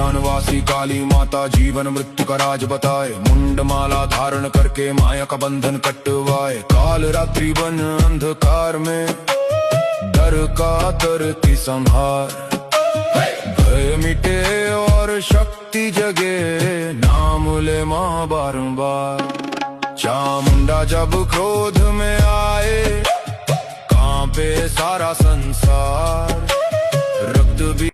ज्ञानवासी काली माता जीवन मृत्यु का राज बताए। मुंड माला धारण करके माया का बंधन कटवाए। काल रात्रि बन अंधकार में डर का तरती संहार। भय मिटे और शक्ति जगे नाम ले मां बारंबार। चामुंडा जब क्रोध में आए कांपे सारा संसार। रक्त भी